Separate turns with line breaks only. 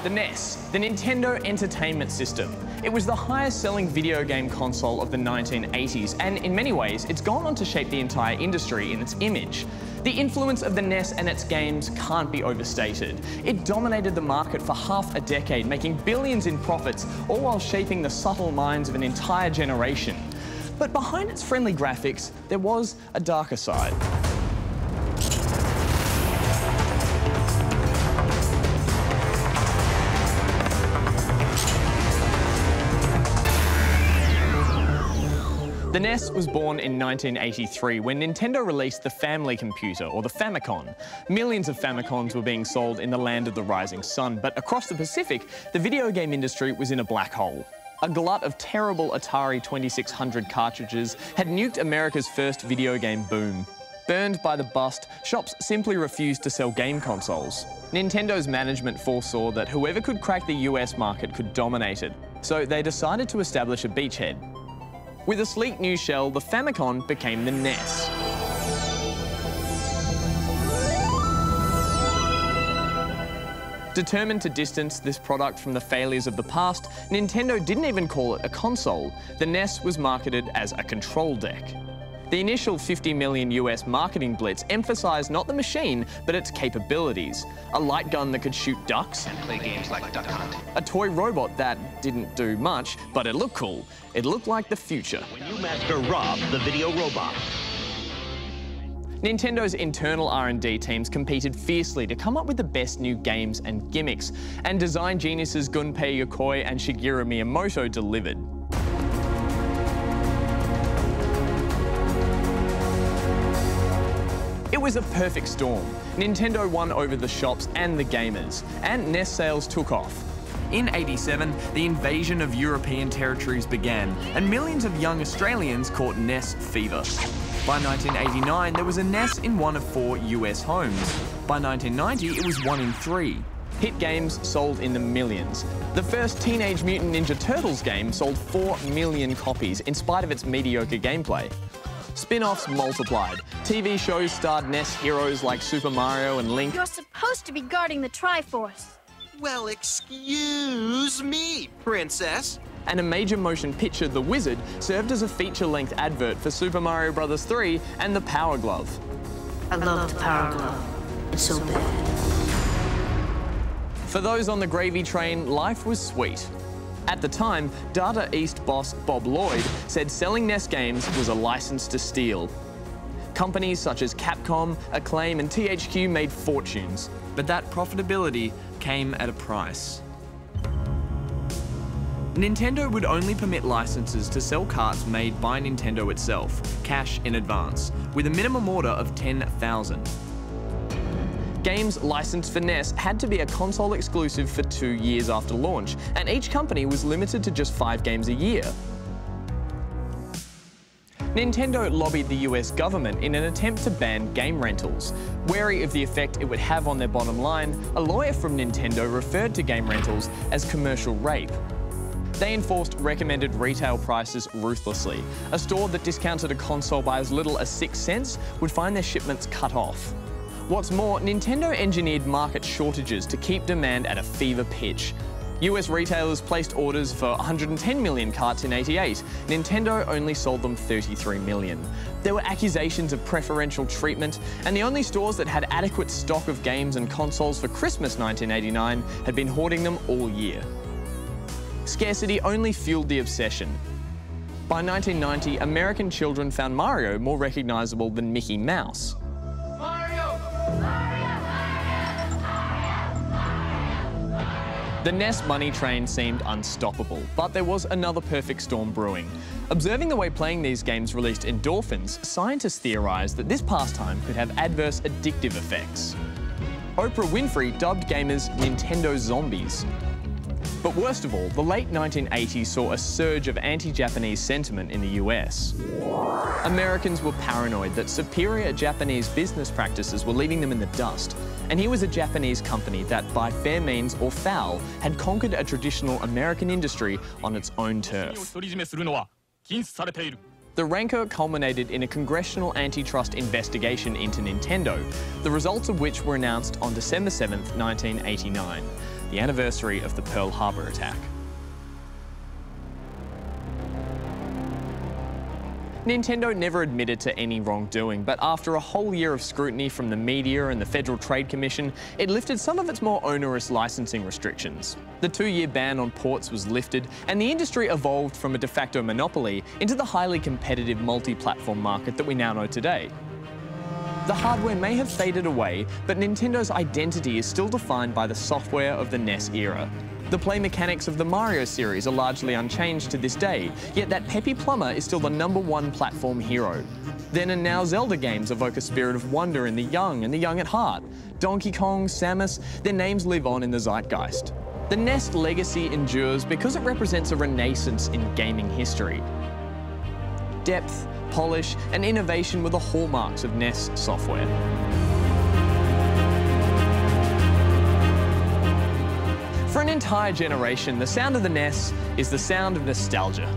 The NES, the Nintendo Entertainment System. It was the highest-selling video game console of the 1980s, and in many ways, it's gone on to shape the entire industry in its image. The influence of the NES and its games can't be overstated. It dominated the market for half a decade, making billions in profits, all while shaping the subtle minds of an entire generation. But behind its friendly graphics, there was a darker side. The NES was born in 1983 when Nintendo released the Family Computer, or the Famicom. Millions of Famicons were being sold in the land of the rising sun, but across the Pacific, the video game industry was in a black hole. A glut of terrible Atari 2600 cartridges had nuked America's first video game boom. Burned by the bust, shops simply refused to sell game consoles. Nintendo's management foresaw that whoever could crack the US market could dominate it, so they decided to establish a beachhead. With a sleek new shell, the Famicom became the NES. Determined to distance this product from the failures of the past, Nintendo didn't even call it a console. The NES was marketed as a control deck. The initial $50 million US marketing blitz emphasized not the machine, but its capabilities. A light gun that could shoot ducks.
And play games like Duck Hunt.
A toy robot that didn't do much, but it looked cool. It looked like the future.
When you master Rob, the video robot.
Nintendo's internal R&D teams competed fiercely to come up with the best new games and gimmicks, and design geniuses Gunpei Yokoi and Shigeru Miyamoto delivered. It was a perfect storm. Nintendo won over the shops and the gamers, and NES sales took off. In '87, the invasion of European territories began, and millions of young Australians caught NES fever. By 1989, there was a NES in 1 of 4 US homes. By 1990, it was 1 in 3. Hit games sold in the millions. The first Teenage Mutant Ninja Turtles game sold 4 million copies in spite of its mediocre gameplay. Spin-offs multiplied. TV shows starred NES heroes like Super Mario and Link.
You're supposed to be guarding the Triforce.
Well, excuse me, princess.
And a major motion picture, The Wizard, served as a feature-length advert for Super Mario Bros. 3 and the Power Glove.
I love the Power Glove. It's so bad.
For those on the gravy train, life was sweet. At the time, Data East boss Bob Lloyd said selling NES games was a license to steal. Companies such as Capcom, Acclaim and THQ made fortunes, but that profitability came at a price. Nintendo would only permit licenses to sell carts made by Nintendo itself, cash in advance, with a minimum order of 10,000. Games licensed for NES had to be a console exclusive for 2 years after launch, and each company was limited to just 5 games a year. Nintendo lobbied the US government in an attempt to ban game rentals. Wary of the effect it would have on their bottom line, a lawyer from Nintendo referred to game rentals as commercial rape. They enforced recommended retail prices ruthlessly. A store that discounted a console by as little as 6 cents would find their shipments cut off. What's more, Nintendo engineered market shortages to keep demand at a fever pitch. US retailers placed orders for 110 million carts in '88. Nintendo only sold them 33 million. There were accusations of preferential treatment, and the only stores that had adequate stock of games and consoles for Christmas 1989 had been hoarding them all year. Scarcity only fueled the obsession. By 1990, American children found Mario more recognizable than Mickey Mouse. The NES money train seemed unstoppable, but there was another perfect storm brewing. Observing the way playing these games released endorphins, scientists theorized that this pastime could have adverse addictive effects. Oprah Winfrey dubbed gamers Nintendo zombies. But worst of all, the late 1980s saw a surge of anti-Japanese sentiment in the US. Americans were paranoid that superior Japanese business practices were leaving them in the dust. And here was a Japanese company that, by fair means or foul, had conquered a traditional American industry on its own turf. The rancor culminated in a congressional antitrust investigation into Nintendo, the results of which were announced on December 7, 1989. the anniversary of the Pearl Harbor attack. Nintendo never admitted to any wrongdoing, but after a whole year of scrutiny from the media and the Federal Trade Commission, it lifted some of its more onerous licensing restrictions. The 2-year ban on ports was lifted, and the industry evolved from a de facto monopoly into the highly competitive multi-platform market that we now know today. The hardware may have faded away, but Nintendo's identity is still defined by the software of the NES era. The play mechanics of the Mario series are largely unchanged to this day, yet that peppy plumber is still the #1 platform hero. Then and now Zelda games evoke a spirit of wonder in the young and the young at heart. Donkey Kong, Samus, their names live on in the zeitgeist. The NES legacy endures because it represents a renaissance in gaming history. Depth, polish, and innovation were the hallmarks of NES software. For an entire generation, the sound of the NES is the sound of nostalgia.